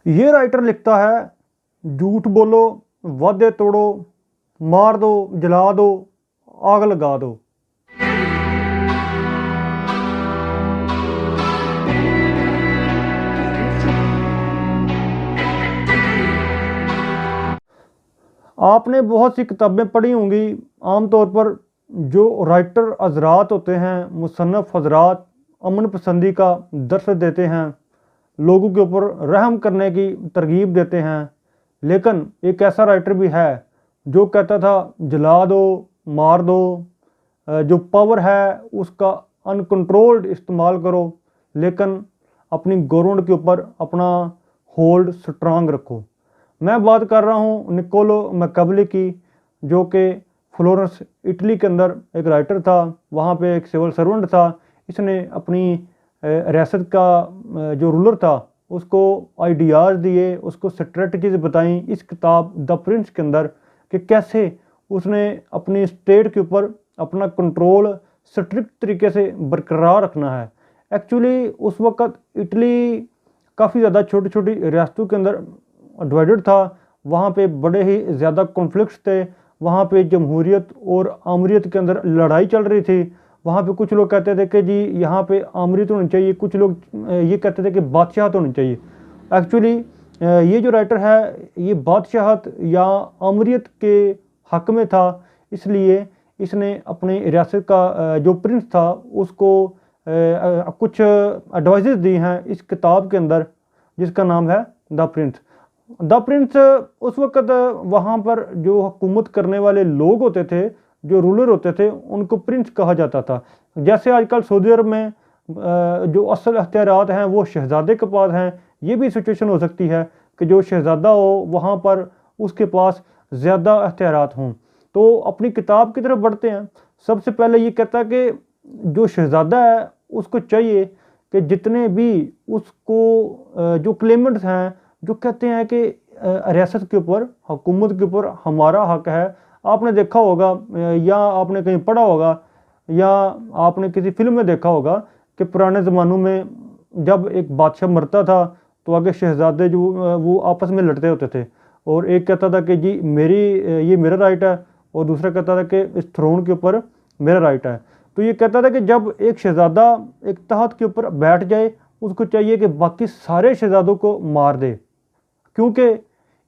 ये राइटर लिखता है, झूठ बोलो, वादे तोड़ो, मार दो, जला दो, आग लगा दो। आपने बहुत सी किताबें पढ़ी होंगी। आमतौर पर जो राइटर हजरात होते हैं, मुसन्नफ़ हजरात, अमन पसंदी का दर्स देते हैं, लोगों के ऊपर रहम करने की तरगीब देते हैं। लेकिन एक ऐसा राइटर भी है जो कहता था जला दो, मार दो, जो पावर है उसका अनकंट्रोल्ड इस्तेमाल करो, लेकिन अपनी गवर्नमेंट के ऊपर अपना होल्ड स्ट्रांग रखो। मैं बात कर रहा हूँ निकोलो मैकियावेली की, जो कि फ्लोरेंस इटली के अंदर एक राइटर था। वहाँ पे एक सिविल सर्वेंट था। इसने अपनी रियासत का जो रूलर था उसको आइडियाज़ दिए, उसको स्ट्रेटजीज बताई इस किताब द प्रिंस के अंदर, कि कैसे उसने अपनी स्टेट के ऊपर अपना कंट्रोल स्ट्रिक्ट तरीके से बरकरार रखना है। एक्चुअली उस वक़्त इटली काफ़ी ज़्यादा छोटी छोटी रियासतों के अंदर डिवाइडेड था। वहाँ पे बड़े ही ज़्यादा कॉन्फ्लिक्ट्स थे। वहाँ पे जमहूरियत और आमरीत के अंदर लड़ाई चल रही थी। वहाँ पे कुछ लोग कहते थे कि जी यहाँ पे आमरीत होनी चाहिए, कुछ लोग ये कहते थे कि बादशाहत होनी चाहिए। एक्चुअली ये जो राइटर है ये बादशाहत या आमरीत के हक में था, इसलिए इसने अपने रियासत का जो प्रिंस था उसको कुछ एडवाइजेस दी हैं इस किताब के अंदर, जिसका नाम है द प्रिंस। द प्रिंस उस वक़्त वहाँ पर जो हुकूमत करने वाले लोग होते थे, जो रूलर होते थे, उनको प्रिंस कहा जाता था। जैसे आजकल सऊदी अरब में जो असल अख्तियारात हैं वो शहज़ादे के पास हैं, ये भी सिचुएशन हो सकती है कि जो शहज़ादा हो वहाँ पर उसके पास ज़्यादा अख्तियारात हों। तो अपनी किताब की तरफ बढ़ते हैं। सबसे पहले ये कहता है कि जो शहज़ादा है उसको चाहिए कि जितने भी उसको जो क्लेमेंट्स हैं, जो कहते हैं कि रियासत के ऊपर, हुकूमत के ऊपर हमारा हक है। आपने देखा होगा या आपने कहीं पढ़ा होगा या आपने किसी फिल्म में देखा होगा कि पुराने ज़मानों में जब एक बादशाह मरता था तो आगे शहज़ादे जो वो आपस में लड़ते होते थे, और एक कहता था कि जी ये मेरा राइट है, और दूसरा कहता था कि इस थ्रोन के ऊपर मेरा राइट है। तो ये कहता था कि जब एक शहज़ादा एक तख्त के ऊपर बैठ जाए, उसको चाहिए कि बाकी सारे शहज़ादों को मार दे, क्योंकि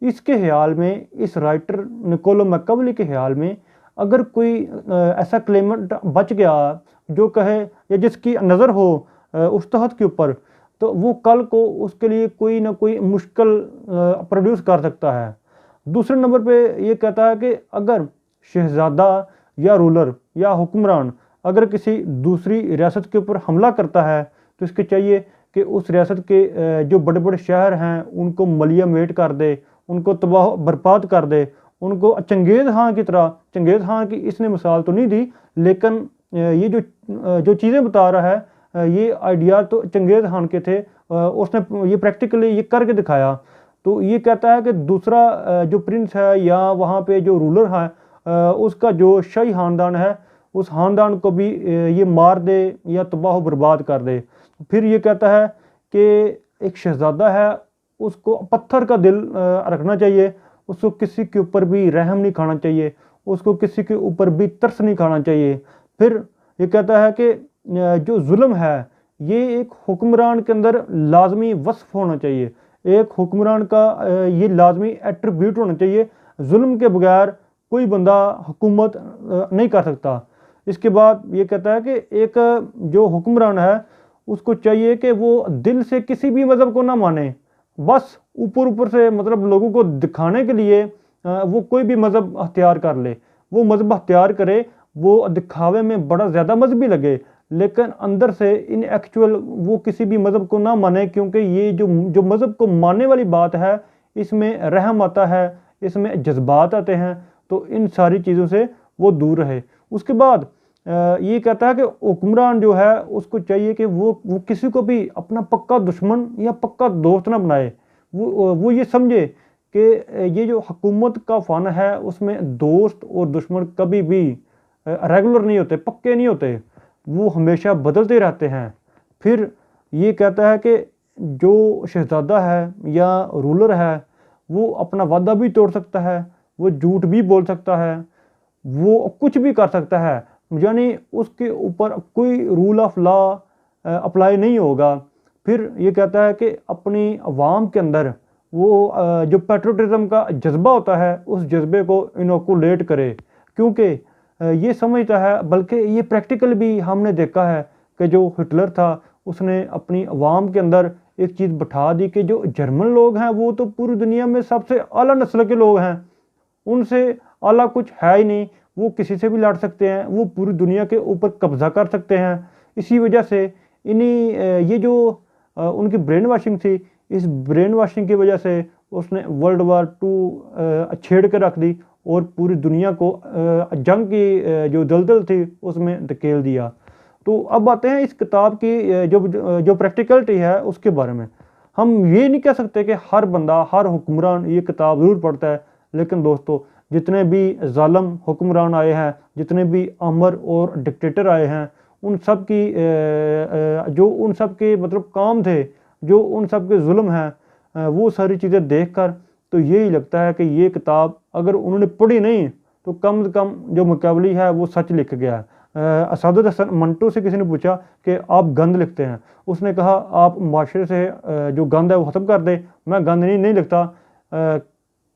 इसके ख्याल में, इस राइटर निकोलो मैकियावेली के ख्याल में, अगर कोई ऐसा क्लेमेंट बच गया जो कहे या जिसकी नज़र हो उस तहत के ऊपर, तो वो कल को उसके लिए कोई ना कोई मुश्किल प्रोड्यूस कर सकता है। दूसरे नंबर पे ये कहता है कि अगर शहज़ादा या रूलर या हुक्मरान अगर किसी दूसरी रियासत के ऊपर हमला करता है तो इसके चाहिए कि उस रियासत के जो बड़े बड़े शहर हैं उनको मलिया मेट कर दे, उनको तबाह बर्बाद कर दे, उनको चंगेज़ खान की तरह, चंगेज़ खान की इसने मिसाल तो नहीं दी, लेकिन ये जो चीज़ें बता रहा है ये आइडिया तो चंगेज़ खान के थे। उसने ये प्रैक्टिकली ये करके दिखाया। तो ये कहता है कि दूसरा जो प्रिंस है या वहाँ पे जो रूलर है उसका जो शाही ख़ानदान है उस ख़ानदान को भी ये मार दे या तबाह बर्बाद कर दे। फिर ये कहता है कि एक शहज़ादा है उसको पत्थर का दिल रखना चाहिए, उसको किसी के ऊपर भी रहम नहीं खाना चाहिए, उसको किसी के ऊपर भी तरस नहीं खाना चाहिए। फिर ये कहता है कि जो जुल्म है ये एक हुक्मरान के अंदर लाजमी वस्फ होना चाहिए, एक हुक्मरान का ये लाजमी एट्रीब्यूट होना चाहिए। जुल्म के बगैर कोई बंदा हुकूमत नहीं कर सकता। इसके बाद ये कहता है कि एक जो हुक्मरान है उसको चाहिए कि वो दिल से किसी भी मज़हब को ना माने, बस ऊपर ऊपर से मतलब लोगों को दिखाने के लिए वो कोई भी मज़हब अख्तियार कर ले, वो मज़हब अख्तियार करे, वो दिखावे में बड़ा ज़्यादा मजहबी लगे, लेकिन अंदर से इन एक्चुअल वो किसी भी मज़हब को ना माने, क्योंकि ये जो मज़हब को मानने वाली बात है इसमें रहम आता है, इसमें जज्बात आते हैं, तो इन सारी चीज़ों से वो दूर रहे। उसके बाद ये कहता है कि हुक्मरान जो है उसको चाहिए कि वो किसी को भी अपना पक्का दुश्मन या पक्का दोस्त ना बनाए। वो ये समझे कि ये जो हुकूमत का फ़न है उसमें दोस्त और दुश्मन कभी भी रेगुलर नहीं होते, पक्के नहीं होते, वो हमेशा बदलते रहते हैं। फिर ये कहता है कि जो शहज़ादा है या रूलर है वो अपना वादा भी तोड़ सकता है, वो झूठ भी बोल सकता है, वो कुछ भी कर सकता है, यानी उसके ऊपर कोई रूल ऑफ लॉ अप्लाई नहीं होगा। फिर ये कहता है कि अपनी अवाम के अंदर वो जो पेट्रोटिज्म का जज्बा होता है उस जज्बे को इनोकुलेट करे, क्योंकि ये समझता है, बल्कि ये प्रैक्टिकल भी हमने देखा है कि जो हिटलर था उसने अपनी अवाम के अंदर एक चीज़ बैठा दी कि जो जर्मन लोग हैं वो तो पूरी दुनिया में सबसे आला नस्ल के लोग हैं, उनसे आला कुछ है ही नहीं, वो किसी से भी लड़ सकते हैं, वो पूरी दुनिया के ऊपर कब्जा कर सकते हैं। इसी वजह से ये जो उनकी ब्रेन वॉशिंग थी, इस ब्रेन वॉशिंग की वजह से उसने वर्ल्ड वार 2 छेड़ कर रख दी और पूरी दुनिया को जंग की जो दलदल थी उसमें धकेल दिया। तो अब आते हैं इस किताब की जो प्रैक्टिकलिटी है उसके बारे में। हम ये नहीं कह सकते कि हर बंदा, हर हुक्मरान ये किताब ज़रूर पढ़ता है, लेकिन दोस्तों जितने भी ज़ालिम हुक्मरान आए हैं, जितने भी आमर और डिक्टेटर आए हैं, उन सब की जो उन सब के मतलब काम थे, जो उन सब के जुल्म हैं, वो सारी चीज़ें देखकर तो यही लगता है कि ये किताब अगर उन्होंने पढ़ी नहीं तो कम से कम जो मुकाबली है वो सच लिख गया है। असादुद्दीन हसन मंटो से किसी ने पूछा कि आप गंद लिखते हैं, उसने कहा आप माशरे से जो गंद है वो ख़त्म कर दे, मैं गंद नहीं लिखता।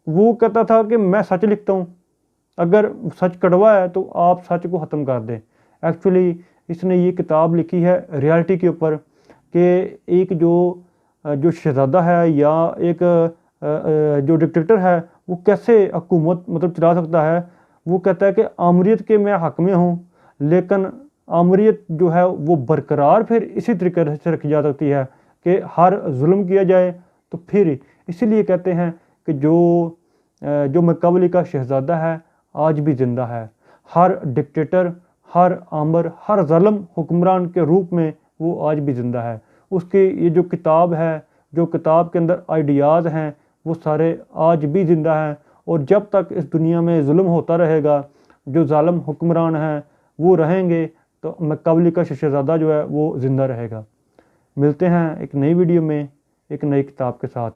वो कहता था कि मैं सच लिखता हूँ, अगर सच कड़वा है तो आप सच को ख़त्म कर दें। एक्चुअली इसने ये किताब लिखी है रियलिटी के ऊपर कि एक जो शहज़ादा है या एक जो डिक्टेटर है वो कैसे हुकूमत मतलब चला सकता है। वो कहता है कि आमरीत के मैं हक़ में हूँ, लेकिन आमरीत जो है वो बरकरार फिर इसी तरीके से रखी जा सकती है कि हर जुल्म किया जाए। तो फिर इसीलिए कहते हैं कि जो मकाबली का शहज़ादा है आज भी ज़िंदा है। हर डिक्टेटर, हर आमर, हर ज़ालिम हुक्मरान के रूप में वो आज भी ज़िंदा है। उसकी ये जो किताब है, जो किताब के अंदर आइडियाज़ हैं, वो सारे आज भी ज़िंदा हैं। और जब तक इस दुनिया में जुल्म होता रहेगा, जो ज़ालिम हुक्मरान हैं वो रहेंगे, तो मकाबली का शहज़ादा जो है वो ज़िंदा रहेगा। मिलते हैं एक नई वीडियो में एक नई किताब के साथ।